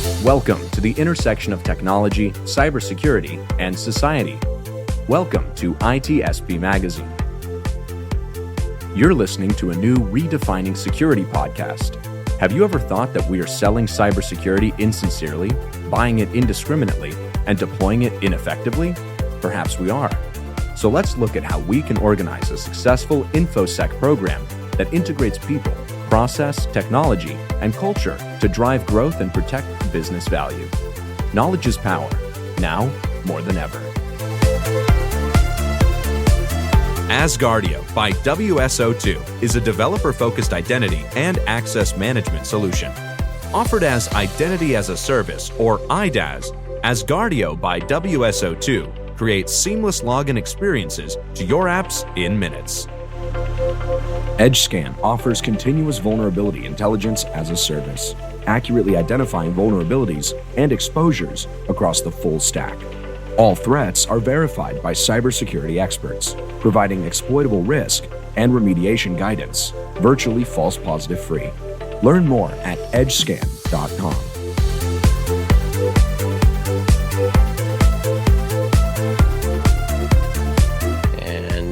Welcome to the intersection of technology, cybersecurity, and society. Welcome to ITSPmagazine. You're listening to a new Redefining Security podcast. Have you ever thought that we are selling cybersecurity insincerely, buying it indiscriminately, and deploying it ineffectively? Perhaps we are. So let's look at how we can organize a successful InfoSec program that integrates people, process, technology, and culture to drive growth and protect business value. Knowledge is power, now more than ever. Asgardio by WSO2 is a developer-focused identity and access management solution. Offered as Identity as a Service, or IDaaS, Asgardio by WSO2 creates seamless login experiences to your apps in minutes. EdgeScan offers continuous vulnerability intelligence as a service, accurately identifying vulnerabilities and exposures across the full stack. All threats are verified by cybersecurity experts, providing exploitable risk and remediation guidance, virtually false positive free. Learn more at edgescan.com.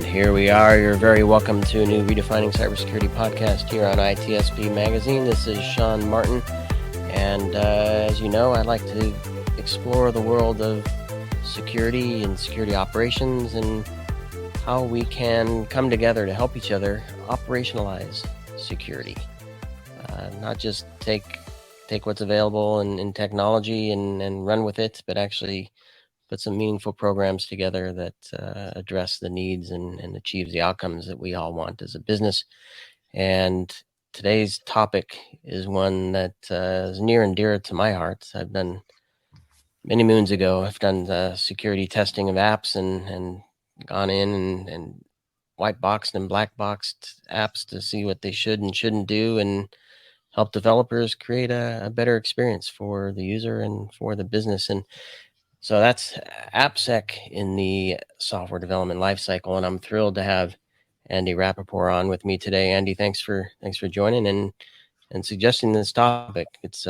Here we are. You're very welcome to a new Redefining CyberSecurity podcast here on ITSPmagazine. This is Sean Martin, and as you know, I like to explore the world of security and security operations and how we can come together to help each other operationalize security. Not just take what's available in technology and run with it, but actually put some meaningful programs together that address the needs and achieve the outcomes that we all want as a business. And today's topic is one that is near and dear to my heart. I've done many moons ago, I've done security testing of apps and gone in and white boxed and black boxed apps to see what they should and shouldn't do and help developers create a better experience for the user and for the business. And so that's AppSec in the software development lifecycle, and I'm thrilled to have Andy Rappapor on with me today. Andy, thanks for joining and suggesting this topic. It's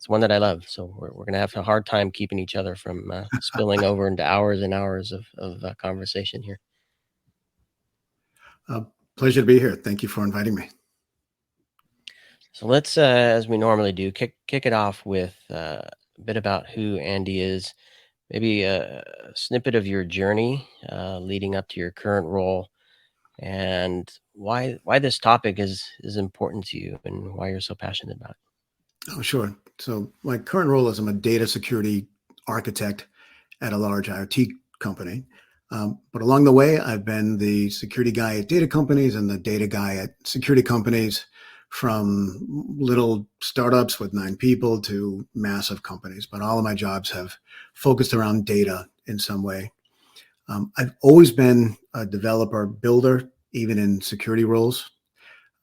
one that I love, so we're going to have a hard time keeping each other from spilling over into hours and hours of conversation here. Pleasure to be here. Thank you for inviting me. So let's, as we normally do, kick it off with a bit about who Andy is. Maybe a snippet of your journey leading up to your current role, and why this topic is important to you and why you're so passionate about it. Oh, sure. So my current role is I'm a data security architect at a large IoT company. But along the way, I've been the security guy at data companies and the data guy at security companies, from little startups with 9 people to massive companies. But all of my jobs have focused around data in some way. I've always been a developer builder, even in security roles.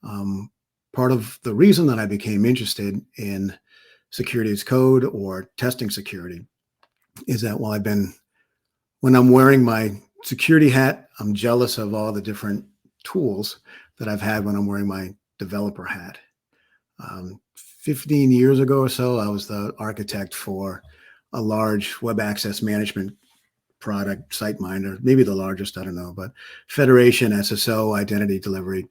Part of the reason that I became interested in security as code or testing security is that when I'm wearing my security hat, I'm jealous of all the different tools that I've had when I'm wearing my developer hat. 15 years ago or so, I was the architect for a large web access management product, SiteMinder, maybe the largest, I don't know, but Federation SSO identity delivery.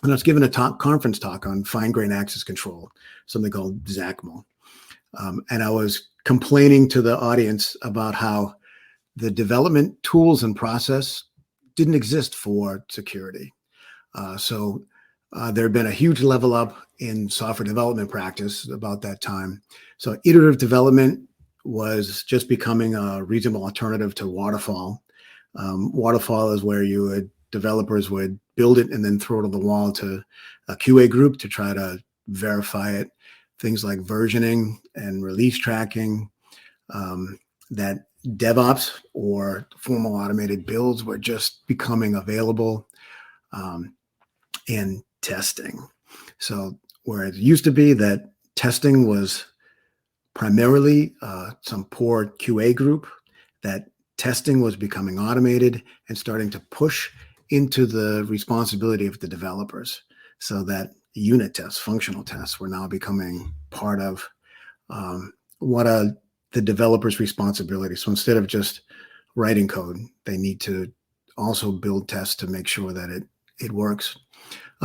And I was given a conference talk on fine-grained access control, something called XACML. And I was complaining to the audience about how the development tools and process didn't exist for security. So there had been a huge level up in software development practice about that time. So iterative development was just becoming a reasonable alternative to waterfall. Waterfall is where developers would build it and then throw it on the wall to a QA group to try to verify it. Things like versioning and release tracking, that DevOps or formal automated builds were just becoming available, and testing. So where it used to be that testing was primarily some poor QA group, that testing was becoming automated and starting to push into the responsibility of the developers, so that unit tests, functional tests were now becoming part of what are the developer's responsibilities. So instead of just writing code, they need to also build tests to make sure that it works.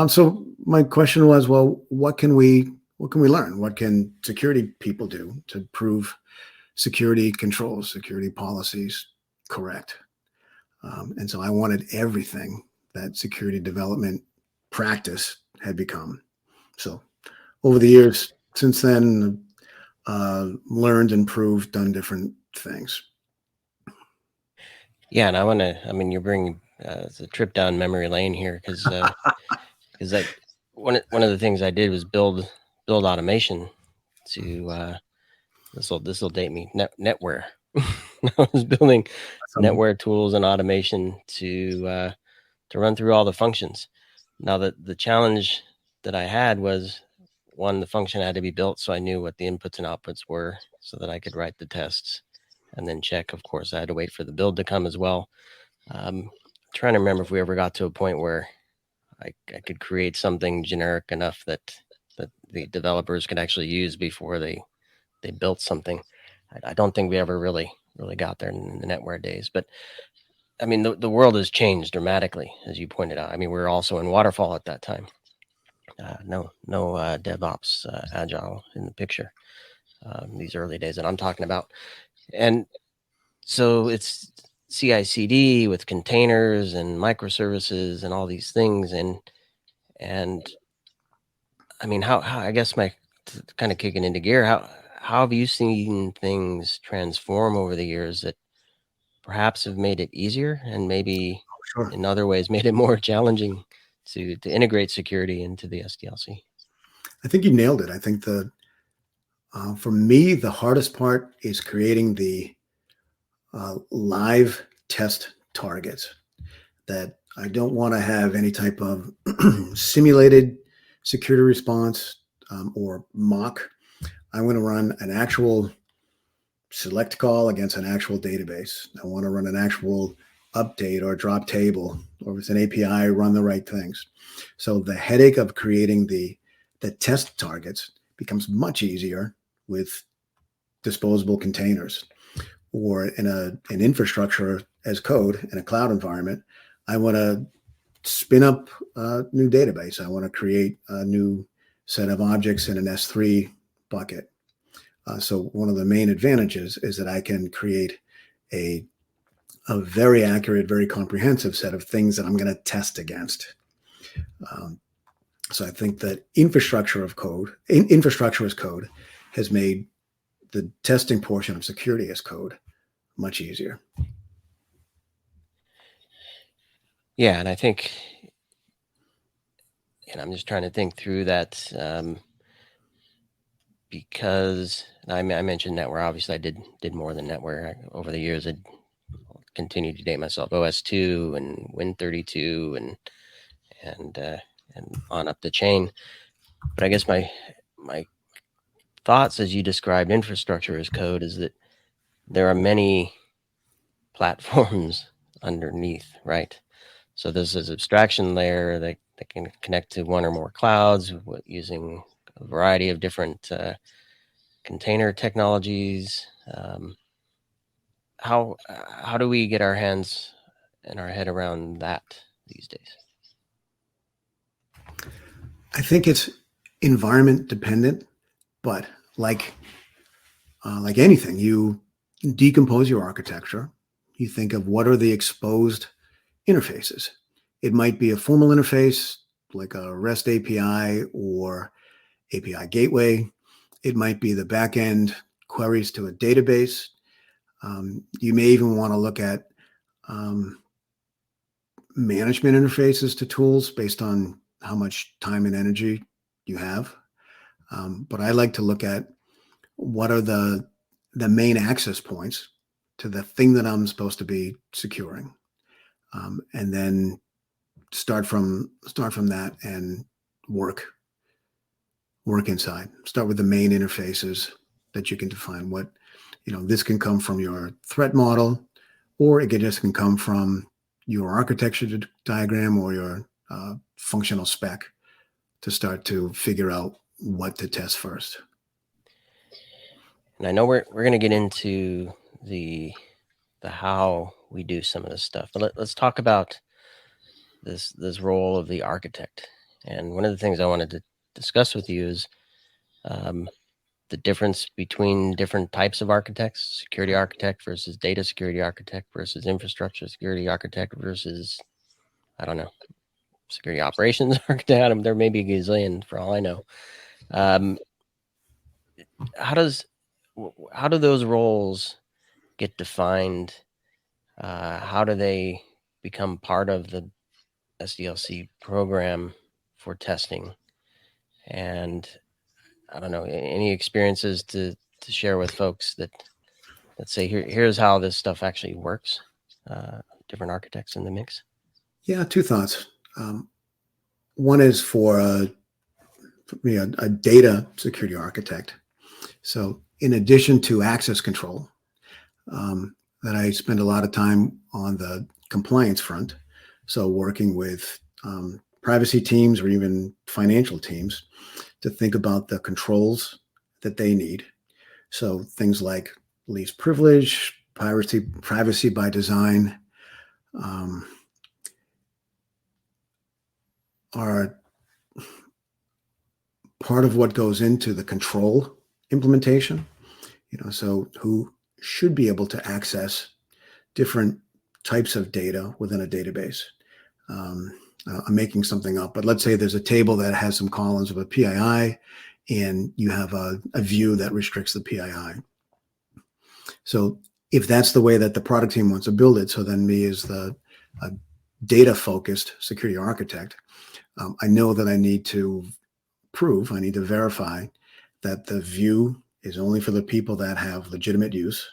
So my question was, well, what can we learn? What can security people do to prove security controls, security policies correct? And so I wanted everything that security development practice had become. So over the years since then, learned, improved, done different things. Yeah, and I mean, you're bringing it's a trip down memory lane here because I one of the things I did was build automation to this will date me, netware. I was building netware tools and automation to run through all the functions. Now the challenge that I had was, one, the function had to be built so I knew what the inputs and outputs were so that I could write the tests and then check. Of course, I had to wait for the build to come as well. Trying to remember if we ever got to a point where I could create something generic enough that the developers could actually use before they built something. I don't think we ever really got there in the netware days. But I mean, the world has changed dramatically, as you pointed out. I mean, we were also in waterfall at that time. No DevOps agile in the picture. These early days that I'm talking about, and so it's CI/CD with containers and microservices and all these things, and I mean, how I guess kind of kicking into gear, how have you seen things transform over the years that perhaps have made it easier and maybe Sure. in other ways made it more challenging to integrate security into the SDLC? I think you nailed it. I think for me, the hardest part is creating the live test targets. That I don't want to have any type of simulated security response or mock. I want to run an actual select call against an actual database. I want to run an actual update or drop table, or if it's an API, run the right things. So the headache of creating the test targets becomes much easier with disposable containers, or in an infrastructure as code in a cloud environment. I want to spin up a new database. I want to create a new set of objects in an S3 bucket. So one of the main advantages is that I can create a very accurate, very comprehensive set of things that I'm going to test against. So I think that infrastructure as code has made the testing portion of security as code much easier. Yeah, and I think, and I'm just trying to think through that, because I mentioned netware. Obviously, I did more than netware over the years. I continued to date myself. OS2 and Win32 and on up the chain. But I guess my thoughts as you described infrastructure as code is that there are many platforms underneath, right? So there's this abstraction layer that can connect to one or more clouds using a variety of different container technologies. How do we get our hands and our head around that these days? I think it's environment dependent, but like anything, you decompose your architecture. You think of what are the exposed interfaces. It might be a formal interface like a REST API or API gateway. It might be the backend queries to a database. You may even want to look at management interfaces to tools based on how much time and energy you have. But I like to look at what are the main access points to the thing that I'm supposed to be securing, and then start from that and work inside. Start with the main interfaces that you can define. What this can come from your threat model, or it can come from your architecture diagram or your functional spec to start to figure out what to test first. And I know we're going to get into the how we do some of this stuff, but let's talk about this role of the architect. And one of the things I wanted to discuss with you is the difference between different types of architects: security architect versus data security architect versus infrastructure security architect versus, I don't know, security operations architect. There may be a gazillion for all I know. How do those roles get defined? How do they become part of the SDLC program for testing? And I don't know, any experiences to share with folks that say, here's how this stuff actually works. Different architects in the mix. Yeah, two thoughts. One is for a data security architect. So in addition to access control, that I spend a lot of time on the compliance front. So working with privacy teams or even financial teams to think about the controls that they need. So things like least privilege, privacy by design, are part of what goes into the control implementation. So who should be able to access different types of data within a database. I'm making something up, but let's say there's a table that has some columns of a PII, and you have a view that restricts the PII. So if that's the way that the product team wants to build it, so then me as the data-focused security architect, I know that I need to verify that the view is only for the people that have legitimate use,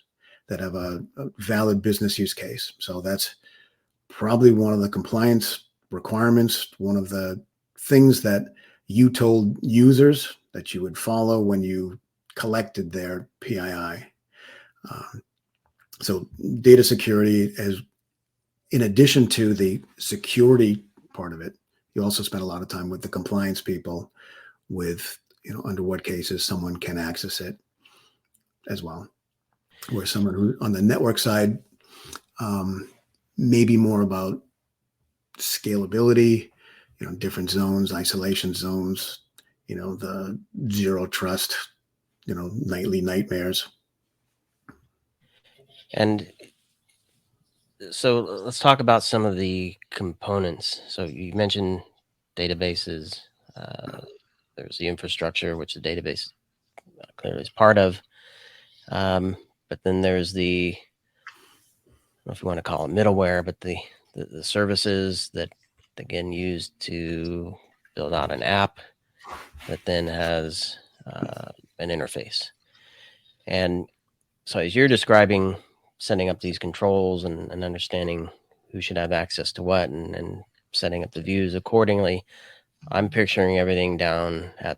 that have a valid business use case. So that's probably one of the compliance requirements, one of the things that you told users that you would follow when you collected their PII. So data security is, in addition to the security part of it, you also spend a lot of time with the compliance people with, under what cases someone can access it as well. Where someone who on the network side, maybe more about scalability, different zones, isolation zones, the zero trust, nightly nightmares. And so let's talk about some of the components. So you mentioned databases. There's the infrastructure, which the database clearly is part of. But then there's the, I don't know if you want to call it middleware, but the services that, again, used to build out an app that then has an interface. And so as you're describing setting up these controls and understanding who should have access to what and setting up the views accordingly, I'm picturing everything down at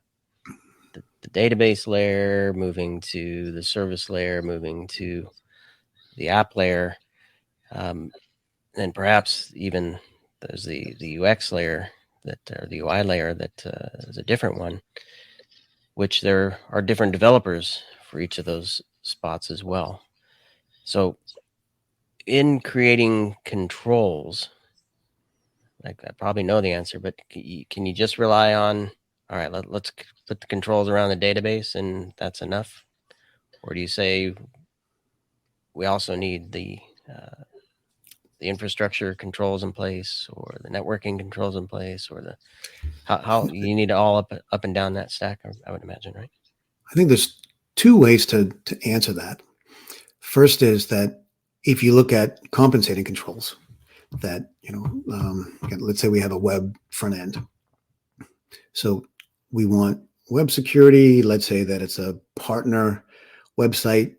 the database layer, moving to the service layer, moving to the app layer, and perhaps even there's the UX layer, or the UI layer that is a different one, which there are different developers for each of those spots as well. So in creating controls, like, I probably know the answer, but can you just rely on, all right, let's put the controls around the database and that's enough? Or do you say we also need the infrastructure controls in place, or the networking controls in place, or the how you need it all up and down that stack, I would imagine, right? I think there's two ways to answer that. First is that if you look at compensating controls, that, let's say we have a web front end. So we want web security. Let's say that it's a partner website.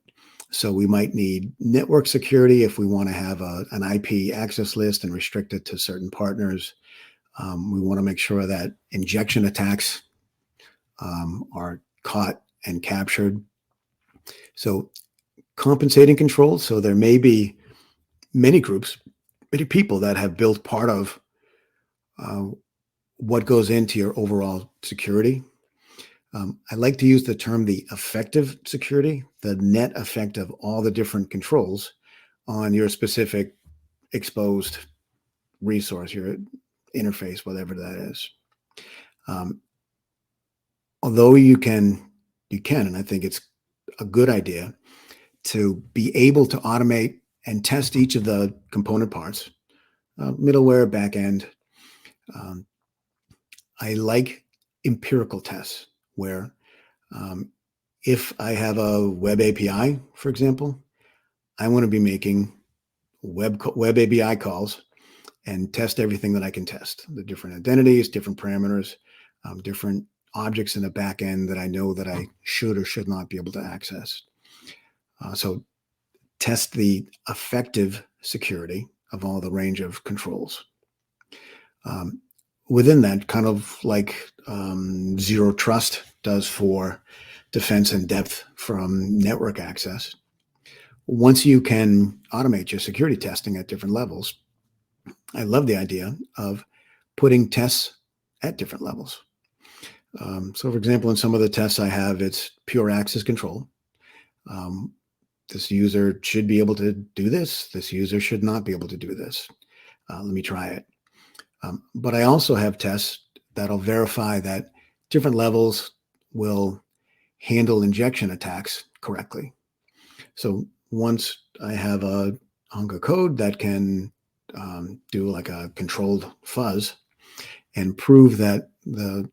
So we might need network security if we want to have an IP access list and restrict it to certain partners. We want to make sure that injection attacks are caught and captured. So compensating controls. So there may be many groups, many people that have built part of what goes into your overall security. I like to use the term the effective security, the net effect of all the different controls on your specific exposed resource, your interface, whatever that is. Although you can, and I think it's a good idea to be able to automate and test each of the component parts, middleware, backend. I like empirical tests where if I have a web API, for example, I want to be making web API calls and test everything that I can test, the different identities, different parameters, different objects in the back end that I know that I should or should not be able to access. So test the effective security of all the range of controls. Within that, kind of like Zero Trust does for defense and depth from network access. Once you can automate your security testing at different levels, I love the idea of putting tests at different levels. So, for example, in some of the tests I have, it's pure access control. This user should be able to do this. This user should not be able to do this. Let me try it. But I also have tests that'll verify that different levels will handle injection attacks correctly. So once I have a hunk of code that can do like a controlled fuzz and prove that the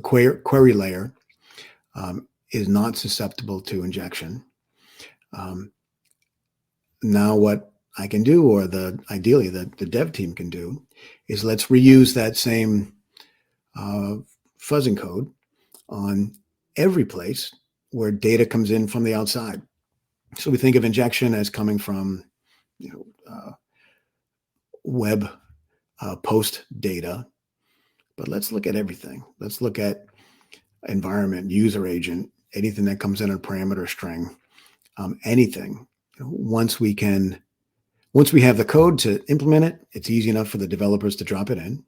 query layer is not susceptible to injection, now what I can do, or ideally the dev team can do, is let's reuse that same fuzzing code on every place where data comes in from the outside. So we think of injection as coming from, web post data, but let's look at everything. Let's look at environment, user agent, anything that comes in a parameter string, anything. Once we have the code to implement it, it's easy enough for the developers to drop it in.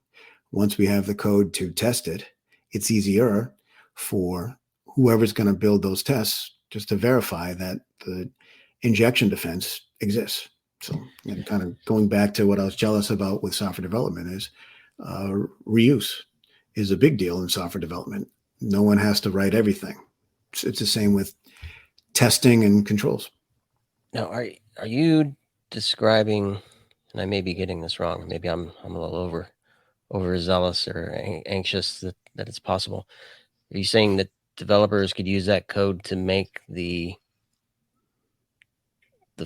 Once we have the code to test it, it's easier for whoever's going to build those tests just to verify that the injection defense exists. So, kind of going back to what I was jealous about with software development is reuse is a big deal in software development. No one has to write everything. It's the same with testing and controls. Now, are you describing, and I may be getting this wrong, maybe I'm a little overzealous or anxious that it's possible. Are you saying that developers could use that code to make the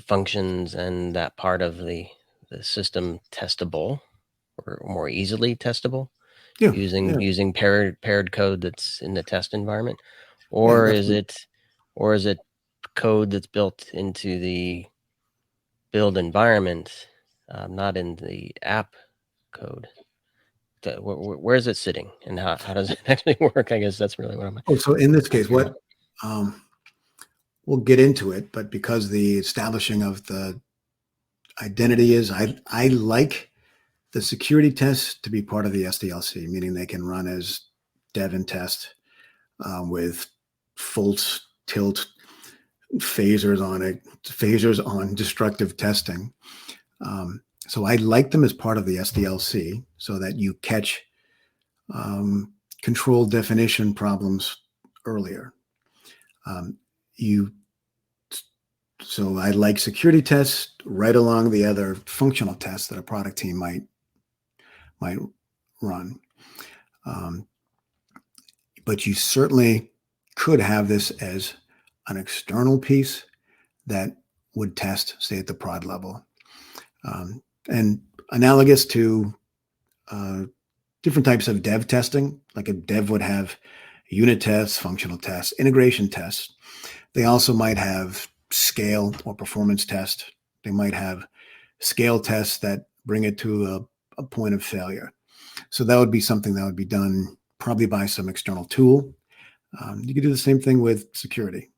functions and that part of the system testable or more easily testable? Yeah, using paired code that's in the test environment, or is it code that's built into the build environment, not in the app code? Where is it sitting, and how does it actually work? I guess that's really what I'm. So in this case, what we'll get into it, but because the establishing of the identity is, I like the security tests to be part of the SDLC, meaning they can run as dev and test with full tilt phasers on destructive testing. So I like them as part of the SDLC so that you catch control definition problems earlier. So I like security tests right along the other functional tests that a product team might run. But you certainly could have this as an external piece that would test, say, at the prod level. And analogous to different types of dev testing, like a dev would have unit tests, functional tests, integration tests. They also might have scale or performance tests. They might have scale tests that bring it to a point of failure. So that would be something that would be done probably by some external tool. You could do the same thing with security,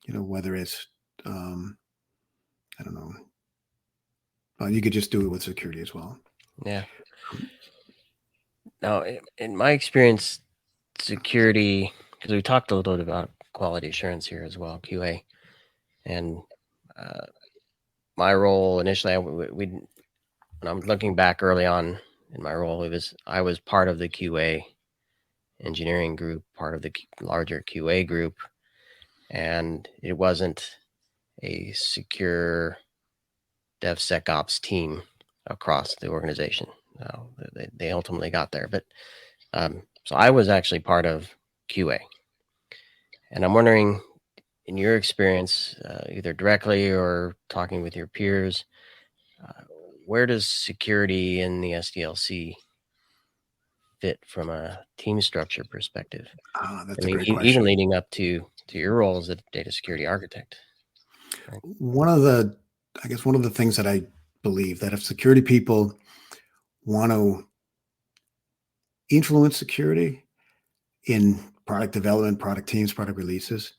whether it's, I don't know, you could just do it with security as well. Yeah. Now, in my experience, security because we talked a little bit about quality assurance here as well, QA, and my role initially, when I'm looking back early on in my role, I was part of the QA engineering group, part of the larger QA group, and it wasn't a secure DevSecOps team across the organization. They ultimately got there, but so I was actually part of QA, and I'm wondering, in your experience, either directly or talking with your peers, where does security in the SDLC fit from a team structure perspective? That's I a mean, great question. even leading up to your role as a data security architect. Right? One of the things that I believe, that if security people want to influence security in product development, product teams, product releases,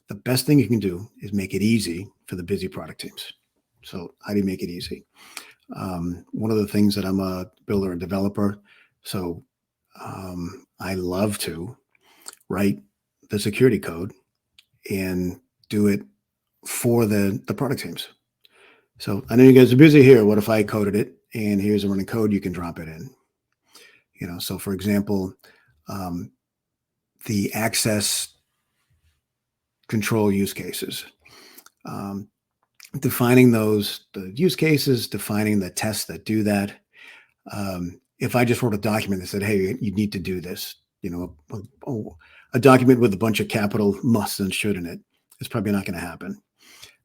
the best thing you can do is make it easy for the busy product teams. So how do you make it easy? One of the things that I'm a builder and developer, so I love to write the security code and do it for the product teams. So I know you guys are busy here. What if I coded it and here's a running code, you can drop it in? So for example, the access control use cases, defining the use cases, defining the tests that do that. If I just wrote a document that said, hey, you need to do this, a document with a bunch of capital musts and should in it, it's probably not going to happen.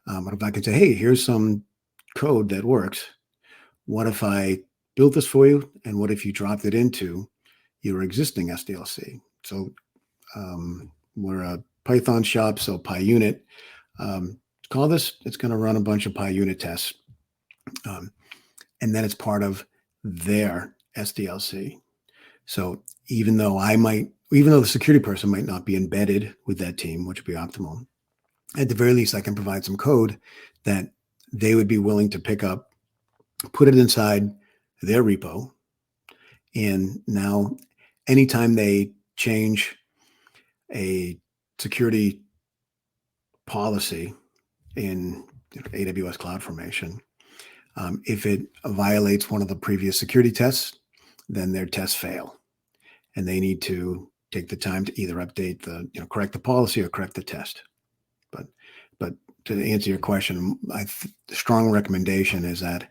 But if I can say, hey, here's some code that works. What if I built this for you? And what if you dropped it into your existing SDLC? So we're a Python shop, so PyUnit. Call this, it's going to run a bunch of PyUnit tests. And then it's part of their SDLC. So even though the security person might not be embedded with that team, which would be optimal, at the very least, I can provide some code that they would be willing to pick up, put it inside their repo. And now anytime they change a security policy in AWS CloudFormation, if it violates one of the previous security tests, then their tests fail. And they need to take the time to either update correct the policy or correct the test. But to answer your question, the strong recommendation is that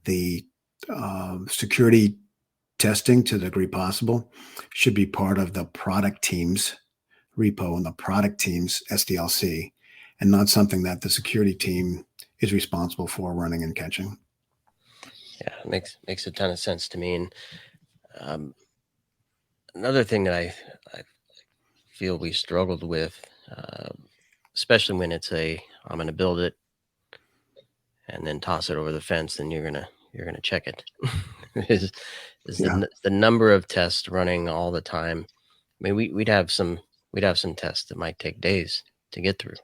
the security testing, to the degree possible, should be part of the product team's repo and the product team's SDLC, and not something that the security team is responsible for running and catching. Yeah, it makes a ton of sense to me. And another thing that I feel we struggled with, especially when it's I'm going to build it and then toss it over the fence, and you're gonna check it, is the number of tests running all the time. I mean, we'd have some tests that might take days to get through,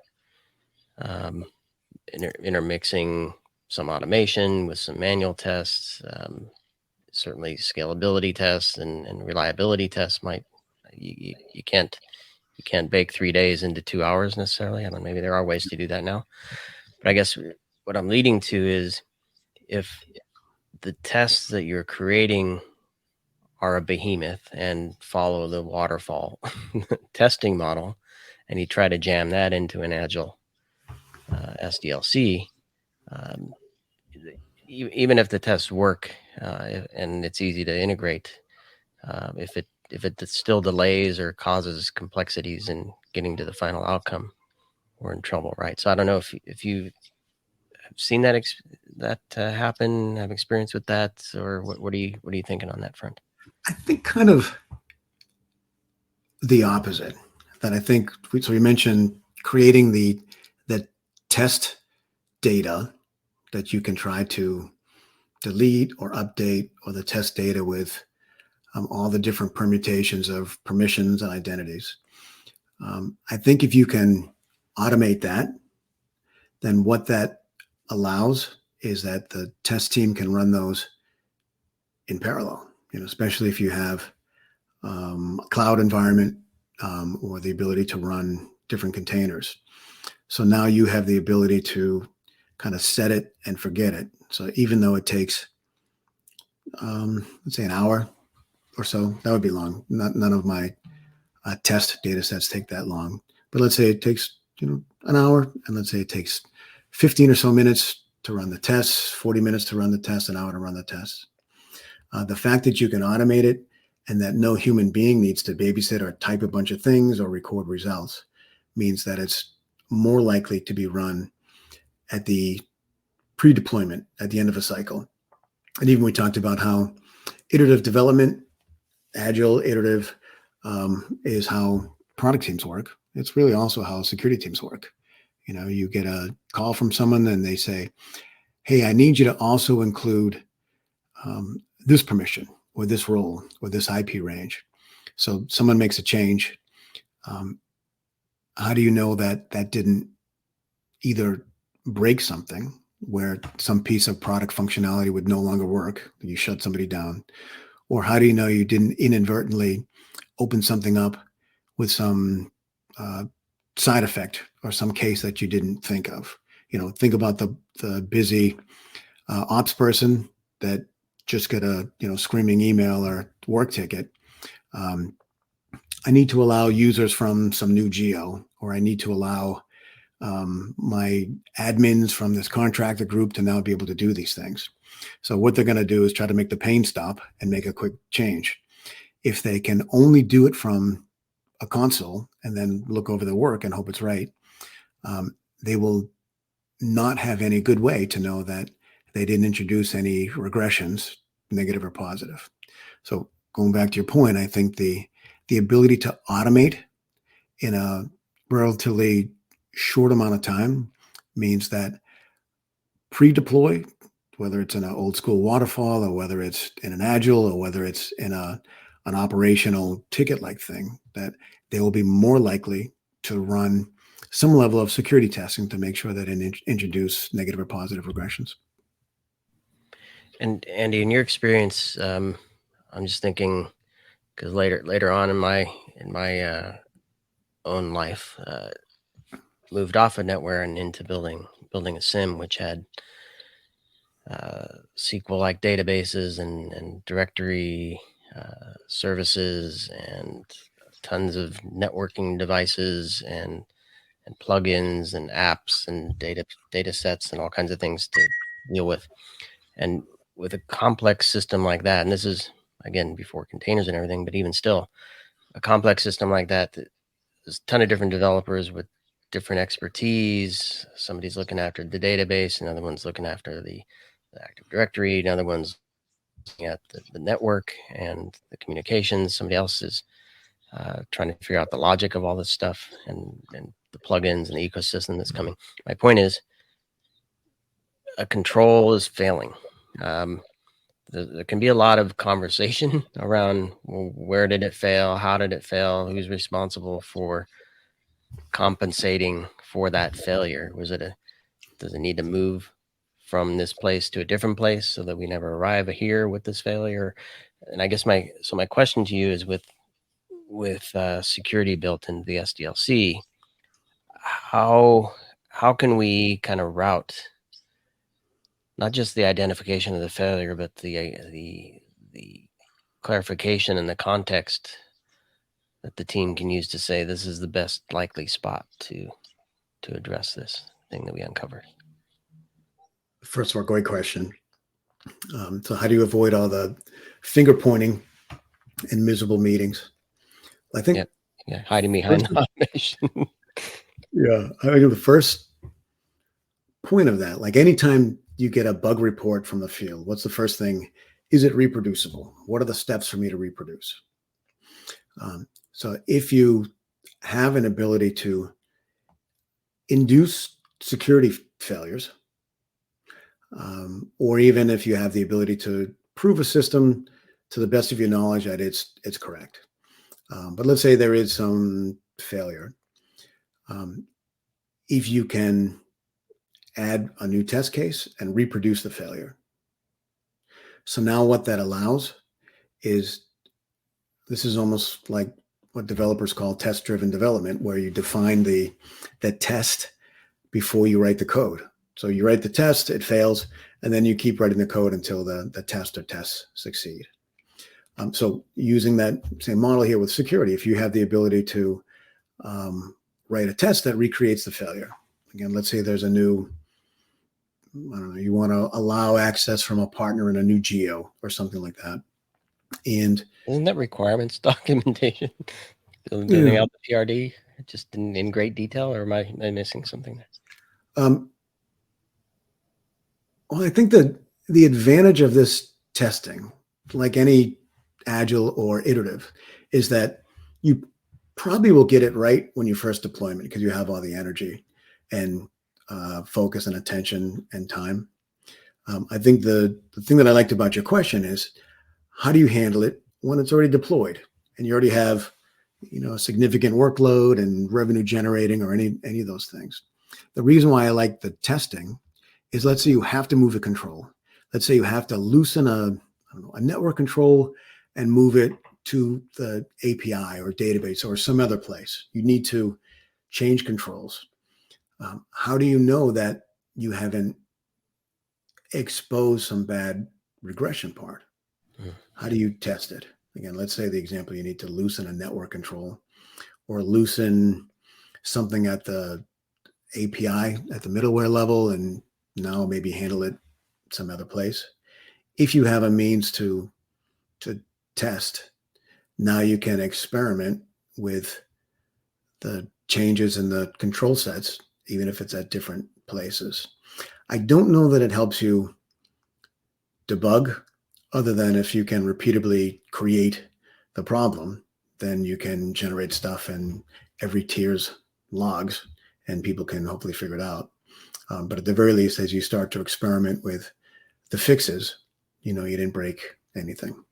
intermixing some automation with some manual tests. Certainly scalability tests and reliability tests you can't bake 3 days into 2 hours necessarily. I mean, maybe there are ways to do that now, but I guess what I'm leading to is, if the tests that you're creating are a behemoth and follow the waterfall testing model, and you try to jam that into an agile SDLC, even if the tests work and it's easy to integrate, if it still delays or causes complexities in getting to the final outcome, we're in trouble, right? So I don't know if you have seen that happen, have experience with that, or what are you thinking on that front? I think kind of the opposite. That I think, so we mentioned creating the test data that you can try to delete or update, or the test data with all the different permutations of permissions and identities. I think if you can automate that, then what that allows is that the test team can run those in parallel, especially if you have a cloud environment or the ability to run different containers. So now you have the ability to kind of set it and forget it. So even though it takes, let's say an hour or so, that would be long. None of my test data sets take that long. But let's say it takes an hour, and let's say it takes 15 or so minutes to run the tests, 40 minutes to run the tests, an hour to run the tests. The fact that you can automate it and that no human being needs to babysit or type a bunch of things or record results means that it's more likely to be run at the pre-deployment at the end of a cycle. And even we talked about how iterative development, agile, iterative, is how product teams work. It's really also how security teams work. You get a call from someone and they say, hey, I need you to also include this permission or this role or this IP range. So someone makes a change. How do you know that that didn't either break something where some piece of product functionality would no longer work, you shut somebody down? Or how do you know you didn't inadvertently open something up with some side effect or some case that you didn't think of? Think about the busy ops person that just got a screaming email or work ticket. I need to allow users from some new geo, or I need to allow my admins from this contractor group to now be able to do these things. So what they're going to do is try to make the pain stop and make a quick change. If they can only do it from a console and then look over the work and hope it's right, they will not have any good way to know that they didn't introduce any regressions, negative or positive. So going back to your point, I think the ability to automate in a relatively short amount of time means that pre-deploy, whether it's in an old school waterfall or whether it's in an agile or whether it's in an operational ticket-like thing, that they will be more likely to run some level of security testing to make sure that it introduce negative or positive regressions. And Andy, in your experience, I'm just thinking, because later on in my own life, moved off of NetWare and into building a SIM, which had SQL-like databases and directory services and tons of networking devices and plugins and apps and data sets and all kinds of things to deal with. And with a complex system like that, and this is, again, before containers and everything, but even still, a complex system like that, there's a ton of different developers with different expertise. Somebody's looking after the database, another one's looking after the Active Directory, another one's looking at the network and the communications. Somebody else is trying to figure out the logic of all this stuff and the plugins and the ecosystem that's coming. My point is, a control is failing. There can be a lot of conversation around, well, where did it fail? How did it fail? Who's responsible for compensating for that failure? Does it need to move from this place to a different place so that we never arrive here with this failure? And I guess my question to you is, with security built into the SDLC, how can we kind of route not just the identification of the failure, but the clarification and the context that the team can use to say this is the best likely spot to address this thing that we uncovered? First of all, great question. So how do you avoid all the finger pointing and miserable meetings? I think hiding behind automation. Yeah, I mean, the first point of that, like anytime you get a bug report from the field, what's the first thing? Is it reproducible? What are the steps for me to reproduce? So if you have an ability to induce security failures, or even if you have the ability to prove a system to the best of your knowledge that it's correct, but let's say there is some failure, if you can add a new test case and reproduce the failure. So now what that allows is, this is almost like what developers call test-driven development, where you define the test before you write the code. So you write the test, it fails, and then you keep writing the code until the test or tests succeed. So using that same model here with security, if you have the ability to write a test that recreates the failure. Again, let's say there's a new, I don't know, you want to allow access from a partner in a new geo or something like that. And isn't that requirements documentation? Filling out the PRD just in great detail, or am I missing something there? Well, I think that the advantage of this testing, like any agile or iterative, is that you probably will get it right when you first deployment because you have all the energy and focus and attention and time. I think the thing that I liked about your question is, how do you handle it when it's already deployed and you already have, a significant workload and revenue generating or any of those things? The reason why I like the testing is, let's say you have to move a control. Let's say you have to loosen a network control and move it to the API or database or some other place. You need to change controls. How do you know that you haven't exposed some bad regression part? How do you test it? Again, let's say the example, you need to loosen a network control or loosen something at the API at the middleware level and now maybe handle it some other place. If you have a means to test, now you can experiment with the changes in the control sets, even if it's at different places. I don't know that it helps you debug, other than if you can repeatedly create the problem, then you can generate stuff in every tier's logs and people can hopefully figure it out. But at the very least, as you start to experiment with the fixes, you didn't break anything.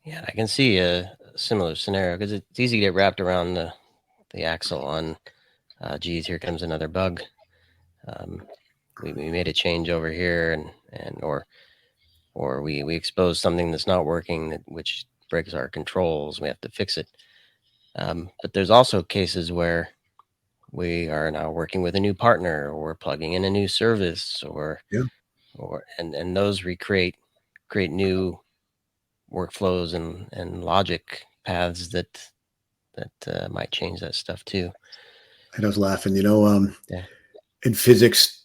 Yeah, I can see a similar scenario because it's easy to get wrapped around the axle on, geez, here comes another bug. We made a change over here, and or we exposed something that's not working, which breaks our controls. We have to fix it. But there's also cases where we are now working with a new partner, or we're plugging in a new service, and those create new workflows and logic paths that might change that stuff too. I was laughing, in physics,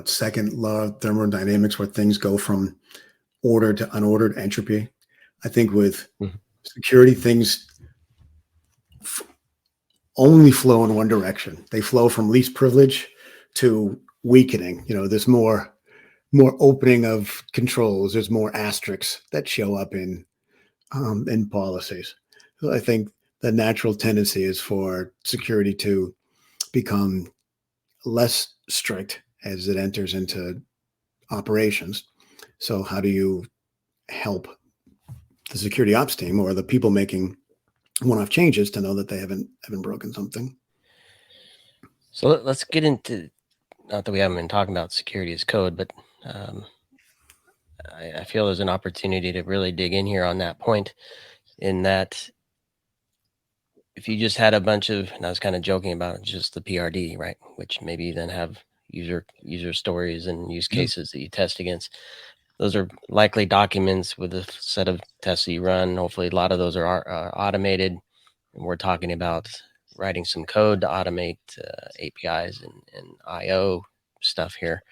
second law of thermodynamics, where things go from ordered to unordered entropy. I think with security, things only flow in one direction. They flow from least privilege to weakening. There's more opening of controls. There's more asterisks that show up in policies. So I think the natural tendency is for security to become less strict as it enters into operations. So how do you help the security ops team or the people making one-off changes to know that they haven't broken something? So let's get into, not that we haven't been talking about security as code, but I feel there's an opportunity to really dig in here on that point, in that if you just had a bunch of, and I was kind of joking about just the PRD, right, which maybe you then have user stories and use cases that you test against. Those are likely documents with a set of tests that you run. Hopefully a lot of those are automated. And we're talking about writing some code to automate APIs and IO stuff here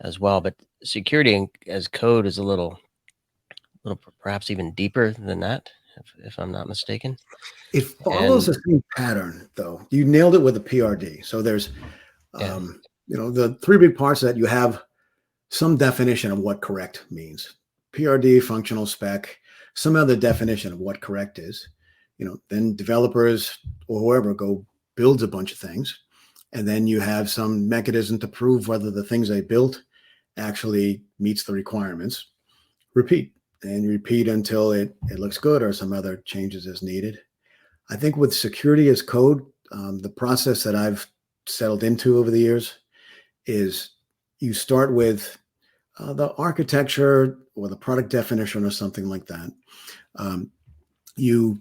as well. But security as code is a little perhaps even deeper than that, if I'm not mistaken. It follows the same pattern, though. You nailed it with the PRD. So there's, the three big parts that you have some definition of what correct means. PRD, functional spec, some other definition of what correct is. Then developers or whoever go builds a bunch of things. And then you have some mechanism to prove whether the things they built actually meets the requirements. Repeat until it looks good or some other changes as needed. I think with security as code, the process that I've settled into over the years is you start with the architecture or the product definition or something like that. You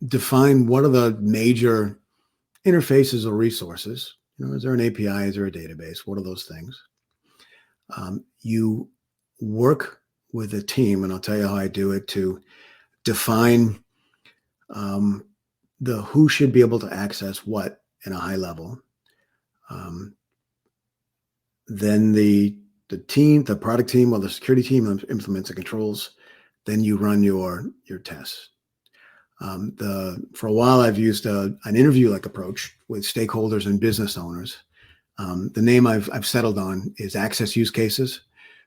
define what are the major interfaces or resources. Is there an API? Is there a database? What are those things? You work with a team, and I'll tell you how I do it, to define the who should be able to access what in a high level. Then the team, the product team or the security team implements the controls. Then you run your tests. For a while, I've used an interview-like approach with stakeholders and business owners. The name I've settled on is access use cases.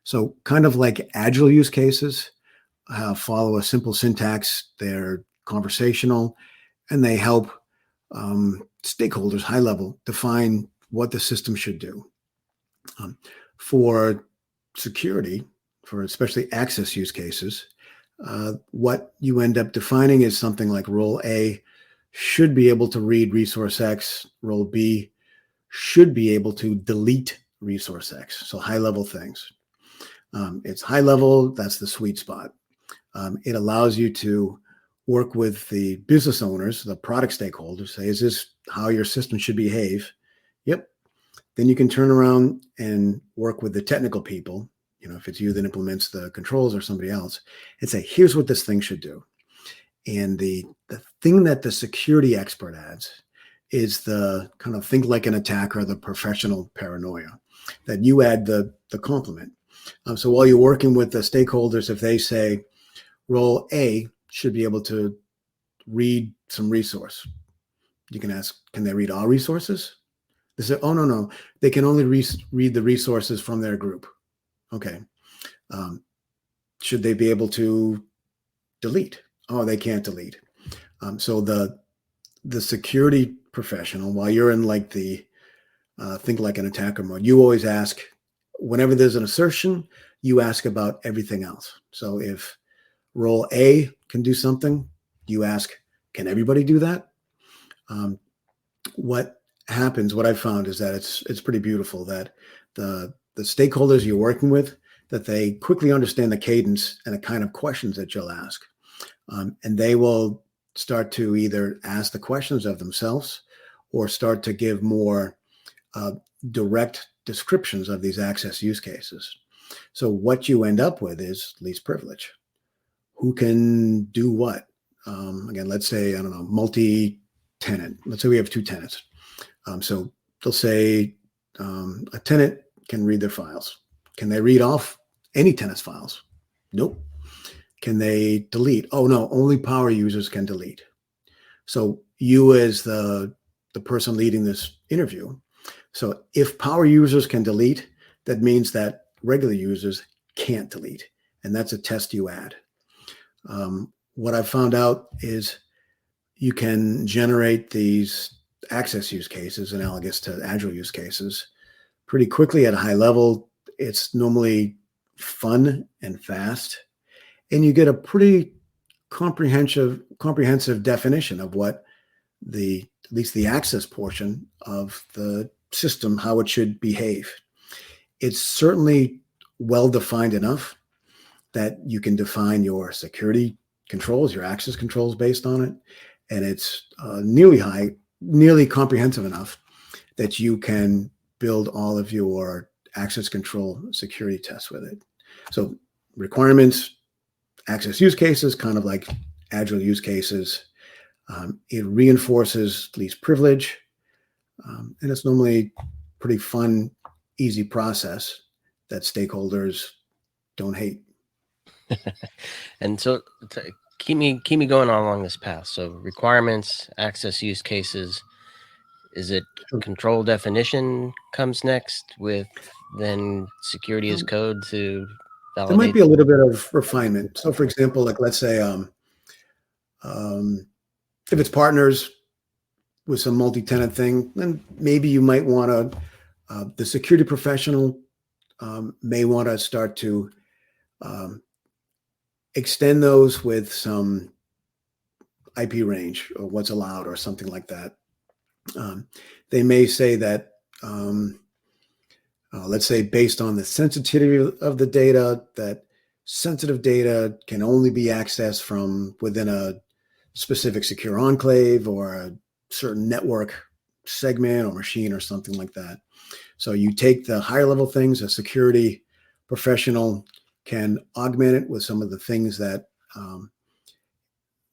So kind of like agile use cases, follow a simple syntax. They're conversational, and they help stakeholders, high level, define what the system should do. For security, for especially access use cases, what you end up defining is something like role A should be able to read resource X, role B should be able to delete resource X. So high level things. It's high level, that's the sweet spot. It allows you to work with the business owners, the product stakeholders, say, is this how your system should behave? Yep. Then you can turn around and work with the technical people, if it's you that implements the controls or somebody else, and say, here's what this thing should do. And the thing that the security expert adds is the kind of think like an attacker, the professional paranoia, that you add the complement. So while you're working with the stakeholders, if they say role A should be able to read some resource, you can ask, can they read all resources? They say, oh, no, they can only read the resources from their group. Okay. Should they be able to delete? Oh, they can't delete. So the security professional, while you're in like the think like an attacker mode, you always ask, whenever there's an assertion, you ask about everything else. So if role A can do something, you ask, can everybody do that? What happens, what I've found is that it's pretty beautiful that the stakeholders you're working with, that they quickly understand the cadence and the kind of questions that you'll ask. And they will start to either ask the questions of themselves or start to give more direct descriptions of these access use cases. So what you end up with is least privilege. Who can do what? Again, let's say, I don't know, multi-tenant. Let's say we have two tenants. So they'll say a tenant can read their files. Can they read off any tenant's files? Nope. Can they delete? Oh, no, only power users can delete. So you as the person leading this interview, so if power users can delete, that means that regular users can't delete. And that's a test you add. What I've found out is you can generate these access use cases analogous to agile use cases pretty quickly at a high level. It's normally fun and fast, and you get a pretty comprehensive definition of what at least the access portion of the system, how it should behave. It's certainly well defined enough that you can define your security controls, your access controls based on it. And it's nearly comprehensive enough that you can build all of your access control security tests with it. So requirements, access use cases, kind of like agile use cases. It reinforces least privilege. And it's normally pretty fun, easy process that stakeholders don't hate. And so keep me going along this path. So requirements, access use cases, is it control definition comes next with then security as code to validate? There might be a little bit of refinement. So for example, like let's say if it's partners with some multi-tenant thing, then maybe you might want to, the security professional may want to start to extend those with some IP range or what's allowed or something like that. They may say that, let's say based on the sensitivity of the data, that sensitive data can only be accessed from within a specific secure enclave or a certain network segment or machine or something like that. So you take the higher level things, a security professional can augment it with some of the things that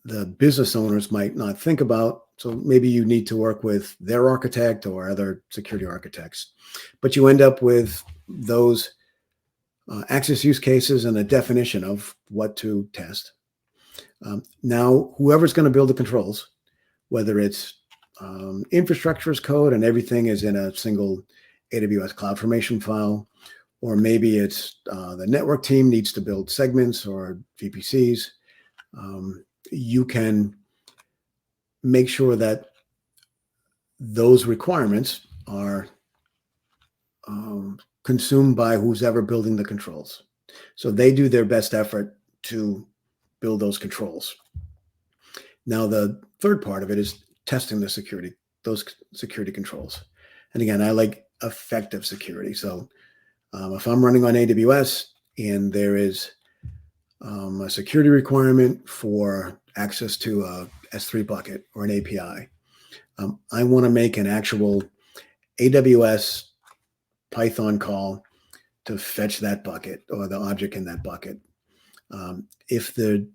the business owners might not think about. So maybe you need to work with their architect or other security architects, but you end up with those access use cases and a definition of what to test. Now, whoever's going to build the controls, whether it's infrastructure as code and everything is in a single AWS CloudFormation file, or maybe it's the network team needs to build segments or VPCs, you can make sure that those requirements are consumed by who's ever building the controls. So they do their best effort to build those controls. Now, the third part of it is testing the security, those security controls. And again, I like effective security. So if I'm running on AWS and there is a security requirement for access to a S3 bucket or an API, I want to make an actual AWS Python call to fetch that bucket or the object in that bucket. If the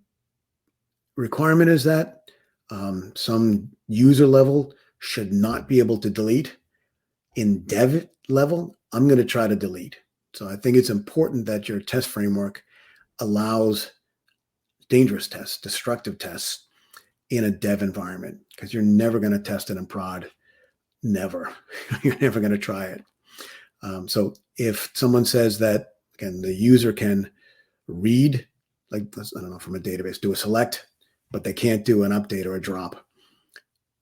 requirement is that some user level should not be able to delete, in dev level, I'm going to try to delete. So I think it's important that your test framework allows dangerous tests, destructive tests in a dev environment, because you're never going to test it in prod. Never. You're never going to try it. So if someone says that, again, the user can read, like, I don't know, from a database, do a select, but they can't do an update or a drop,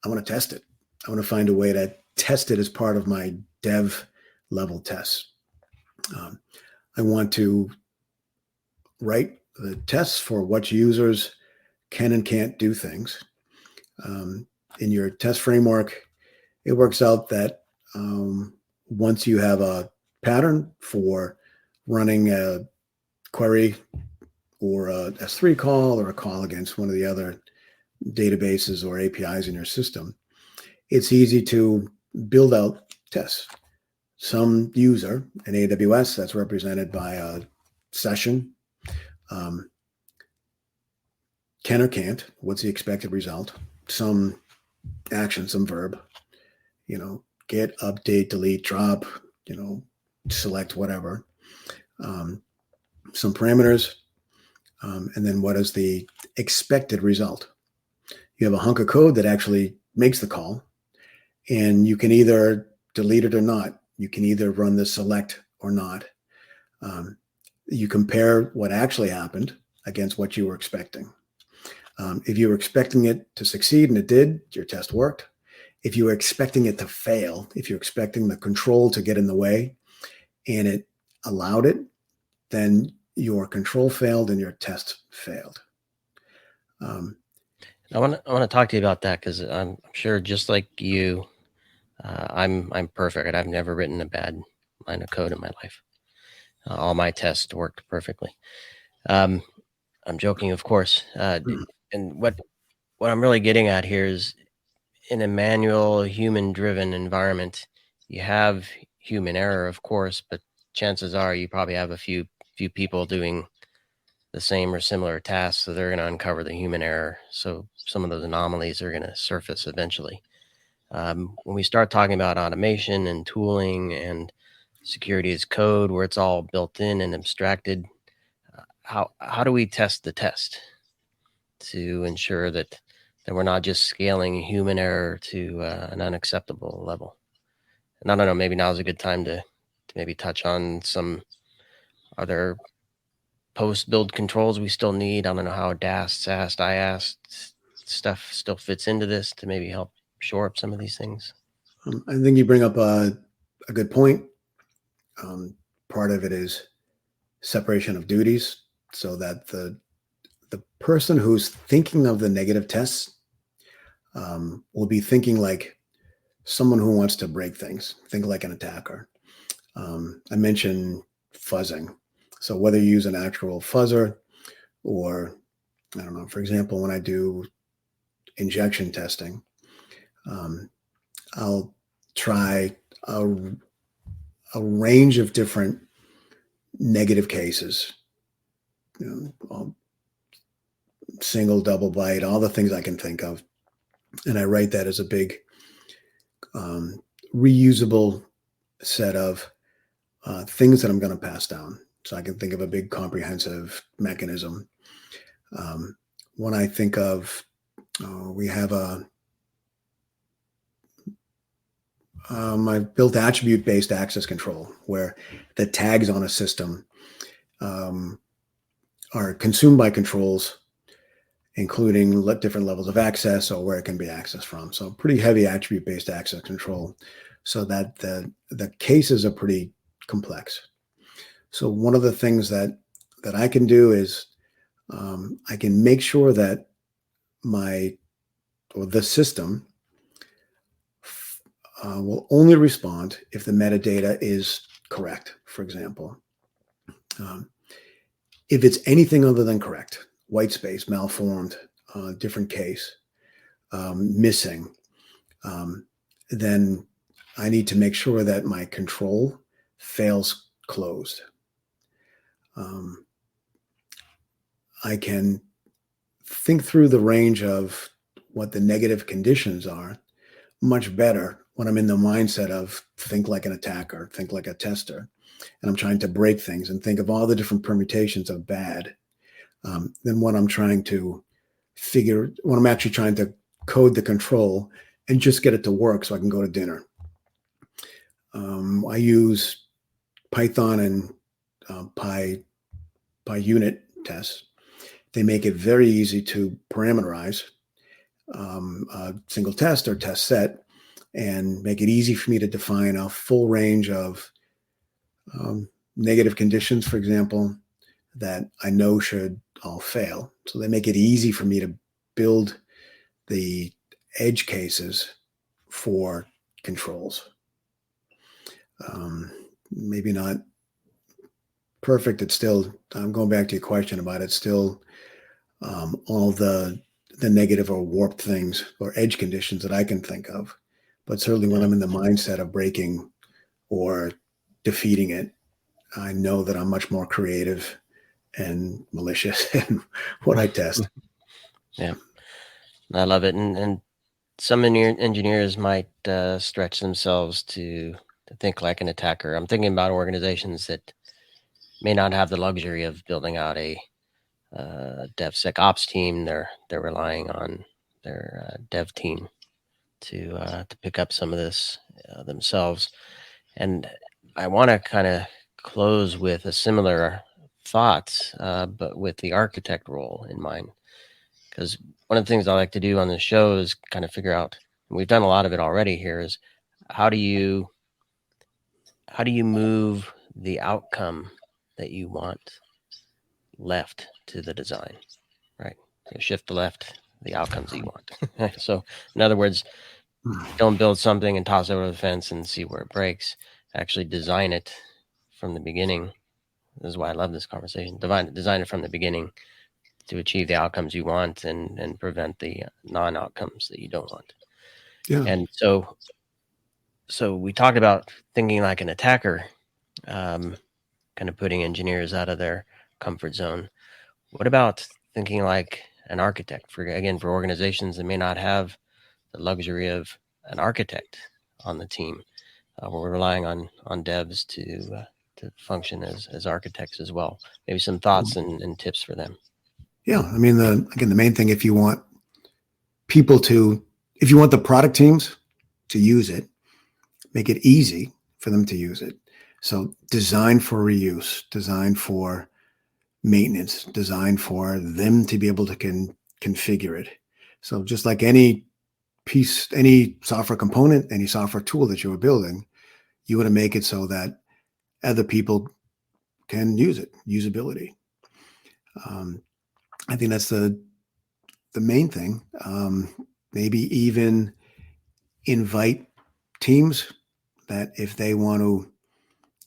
I want to test it. I want to find a way to test it as part of my dev level tests. I want to write the tests for what users can and can't do things. In your test framework, it works out that once you have a pattern for running a query or a S3 call or a call against one of the other databases or APIs in your system, it's easy to build out tests. Some user in AWS, that's represented by a session, can or can't, what's the expected result, some action, some verb, get, update, delete, drop, select, whatever, some parameters, and then what is the expected result. You have a hunk of code that actually makes the call, and you can either delete it or not. You can either run the select or not. You compare what actually happened against what you were expecting. If you were expecting it to succeed and it did, your test worked. If you were expecting it to fail, if you're expecting the control to get in the way and it allowed it, then your control failed and your test failed. I want to talk to you about that, because I'm sure, just like you, I'm perfect. I've never written a bad line of code in my life. All my tests worked perfectly. I'm joking, of course. And what I'm really getting at here is, in a manual, human-driven environment, you have human error, of course, but chances are you probably have a few people doing the same or similar tasks, so they're going to uncover the human error. So some of those anomalies are going to surface eventually. When we start talking about automation and tooling and security as code, where it's all built in and abstracted, how do we test the test to ensure that we're not just scaling human error to an unacceptable level? And I don't know, maybe now's a good time to maybe touch on some other post-build controls we still need. I don't know how DAST, SAST, IAST stuff still fits into this to maybe help shore up some of these things. I think you bring up a good point. Part of it is separation of duties, so that the person who's thinking of the negative tests will be thinking like someone who wants to break things, think like an attacker. I mentioned fuzzing. So whether you use an actual fuzzer or, I don't know, for example, when I do injection testing. I'll try a range of different negative cases, single, double byte, all the things I can think of. And I write that as a big reusable set of things that I'm going to pass down. So I can think of a big comprehensive mechanism. When I think of, we have I've built attribute-based access control where the tags on a system are consumed by controls, including different levels of access or where it can be accessed from. So pretty heavy attribute-based access control, so that the cases are pretty complex. So one of the things that I can do is I can make sure that the system will only respond if the metadata is correct, for example. If it's anything other than correct, white space, malformed, different case, missing, then I need to make sure that my control fails closed. I can think through the range of what the negative conditions are much better when I'm in the mindset of think like an attacker, think like a tester, and I'm trying to break things and think of all the different permutations of bad, than when I'm trying to when I'm actually trying to code the control and just get it to work so I can go to dinner. I use Python and PyUnit tests. They make it very easy to parameterize a single test or test set and make it easy for me to define a full range of negative conditions, for example, that I know should all fail. So they make it easy for me to build the edge cases for controls. Maybe not perfect. It's still, I'm going back to your question about it, still all the negative or warped things or edge conditions that I can think of. But certainly when I'm in the mindset of breaking or defeating it, I know that I'm much more creative and malicious in what I test. Yeah, I love it. And some engineers might stretch themselves to think like an attacker. I'm thinking about organizations that may not have the luxury of building out a DevSecOps team. They're relying on their dev team to pick up some of this themselves. And I want to kind of close with a similar thought, but with the architect role in mind. Because one of the things I like to do on the show is kind of figure out, and we've done a lot of it already here, is how do you move the outcome that you want left to the design, right? So shift to left the outcomes that you want. So in other words, don't build something and toss it over the fence and see where it breaks. Actually design it from the beginning. This is why I love this conversation. Design it from the beginning to achieve the outcomes you want and prevent the non-outcomes that you don't want. Yeah. And so we talked about thinking like an attacker, kind of putting engineers out of their comfort zone. What about thinking like an architect for organizations that may not have the luxury of an architect on the team? We're relying on devs to function as architects as well. Maybe some thoughts and tips for them. Yeah, I mean, the main thing, if you want the product teams to use it, make it easy for them to use it. So design for reuse, design for maintenance, design for them to be able to configure it. So just like any piece, any software component, any software tool that you are building, you want to make it so that other people can use it, usability. I think that's the main thing. Maybe even invite teams that if they want to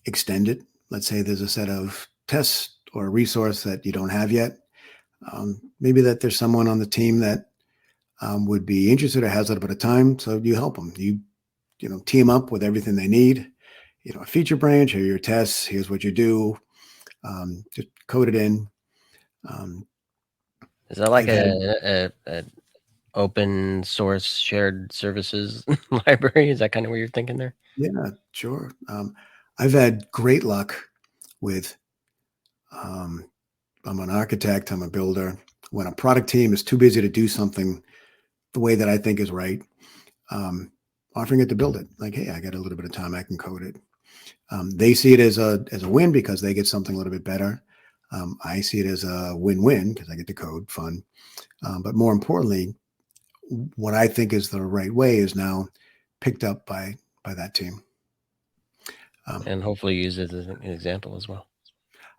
extend it, let's say there's a set of tests or a resource that you don't have yet, maybe that there's someone on the team that would be interested or has a little bit of time, so you help them. You team up with everything they need. A feature branch, here are your tests, here's what you do. Just code it in. Is that like a open source shared services library? Is that kind of what you're thinking there? Yeah, sure. I've had great luck with, I'm an architect, I'm a builder. When a product team is too busy to do something the way that I think is right, offering it to build it. Like, hey, I got a little bit of time, I can code it. They see it as a win because they get something a little bit better. I see it as a win-win because I get to code, fun. But more importantly, what I think is the right way is now picked up by that team. And hopefully use it as an example as well.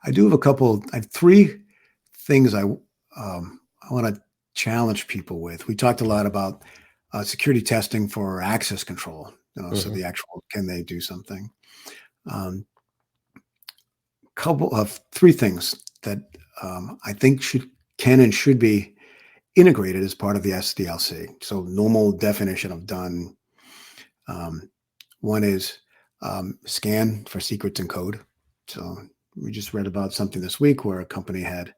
I have 3 things I want to challenge people with. We talked a lot about security testing for access control. So the actual, can they do something? Couple of 3 things that I think can and should be integrated as part of the SDLC. So normal definition of done. One is scan for secrets in code. So we just read about something this week where a company had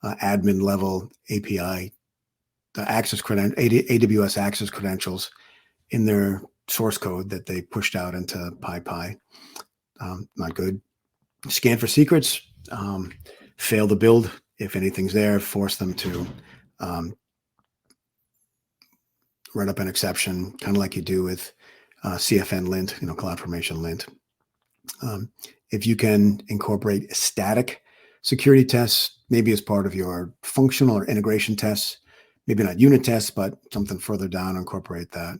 admin level API, the AWS access credentials in their source code that they pushed out into PyPy. Not good. Scan for secrets, fail the build. If anything's there, force them to write up an exception, kind of like you do with CFN lint, CloudFormation lint. If you can incorporate static security tests, maybe as part of your functional or integration tests, maybe not unit tests, but something further down, incorporate that.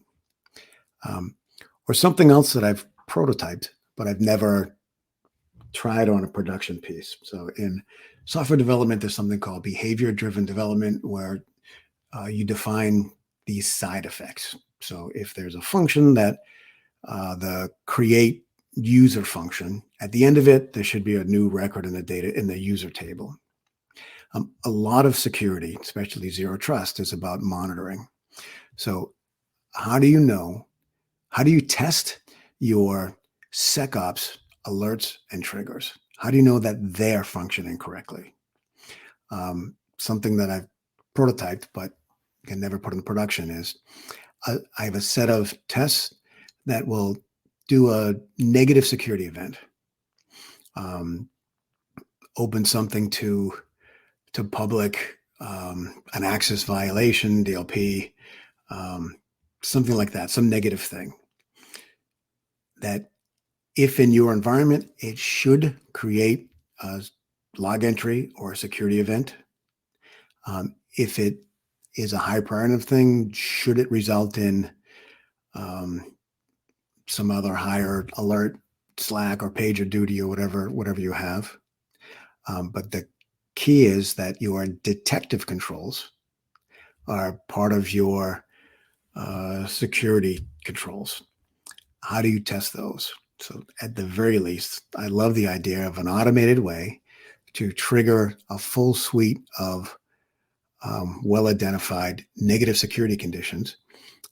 Or something else that I've prototyped, but I've never tried on a production piece. So in software development, there's something called behavior-driven development, where you define these side effects. So if there's a function that the create user function, at the end of it, there should be a new record in the data in the user table. A lot of security, especially zero trust, is about monitoring. So how do you test your SecOps alerts and triggers? How do you know that they're functioning correctly? Something that I've prototyped but can never put in production is I have a set of tests that will do a negative security event, open something to public, an access violation, DLP, something like that, some negative thing that if in your environment, it should create a log entry or a security event. If it is a high priority thing, should it result in some other higher alert, Slack or PagerDuty or whatever you have. But the key is that your detective controls are part of your security controls. How do you test those? So at the very least, I love the idea of an automated way to trigger a full suite of well-identified negative security conditions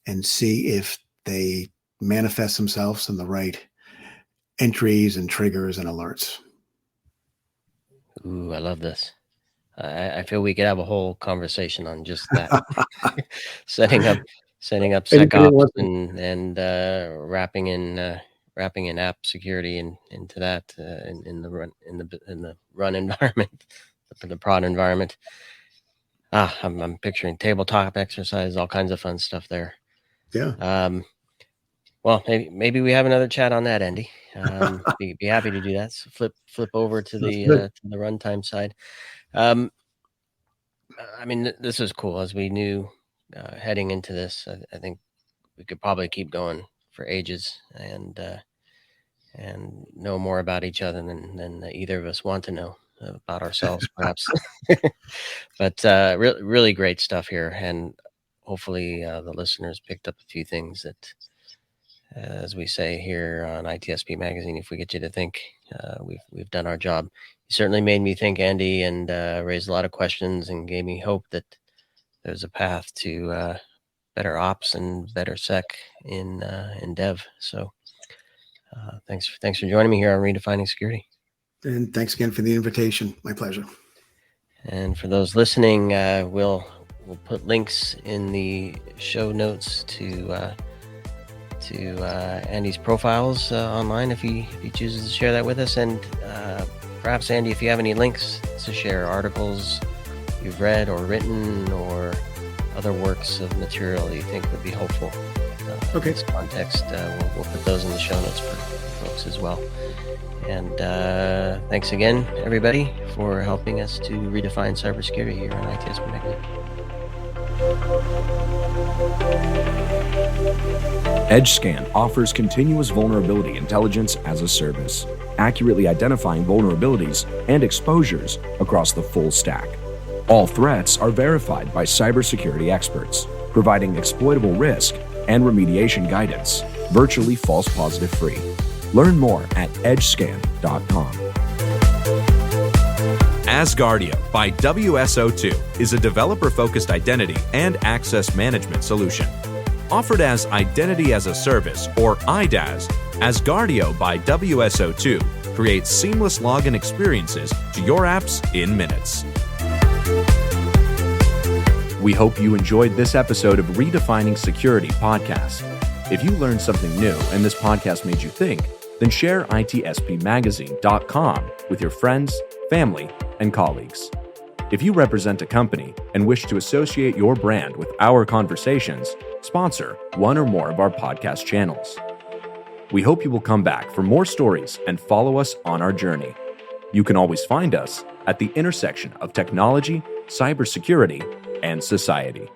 and see if they manifest themselves in the right entries and triggers and alerts. Ooh, I love this. I feel we could have a whole conversation on just that. setting up SecOps and wrapping in app security into that in the run environment, the prod environment. I'm picturing tabletop exercise, all kinds of fun stuff there. Yeah. Well, maybe we have another chat on that, Andy. Be happy to do that. So flip over to the runtime side. I mean, this is cool. As we knew heading into this, I think we could probably keep going for ages and know more about each other than either of us want to know about ourselves, perhaps. But really great stuff here, and hopefully the listeners picked up a few things that, as we say here on ITSP Magazine, if we get you to think, we've done our job. You certainly made me think, Andy, and raised a lot of questions and gave me hope that there's a path to better ops and better sec in dev. So thanks for joining me here on Redefining Security. And thanks again for the invitation. My pleasure. And for those listening, we'll put links in the show notes to Andy's profiles online if he chooses to share that with us. And perhaps, Andy, if you have any links to share, articles you've read or written or other works of material that you think would be helpful in this context, we'll put those in the show notes for folks as well. And thanks again, everybody, for helping us to redefine cybersecurity here on ITSPmagazine. EdgeScan offers continuous vulnerability intelligence as a service, accurately identifying vulnerabilities and exposures across the full stack. All threats are verified by cybersecurity experts, providing exploitable risk and remediation guidance, virtually false positive free. Learn more at edgescan.com. Asgardio by WSO2 is a developer-focused identity and access management solution. Offered as Identity as a Service, or IDaaS, Asgardio by WSO2 creates seamless login experiences to your apps in minutes. We hope you enjoyed this episode of Redefining Security podcast. If you learned something new and this podcast made you think, then share ITSPmagazine.com with your friends, family, and colleagues. If you represent a company and wish to associate your brand with our conversations, sponsor one or more of our podcast channels. We hope you will come back for more stories and follow us on our journey. You can always find us at the intersection of technology, cybersecurity, and society.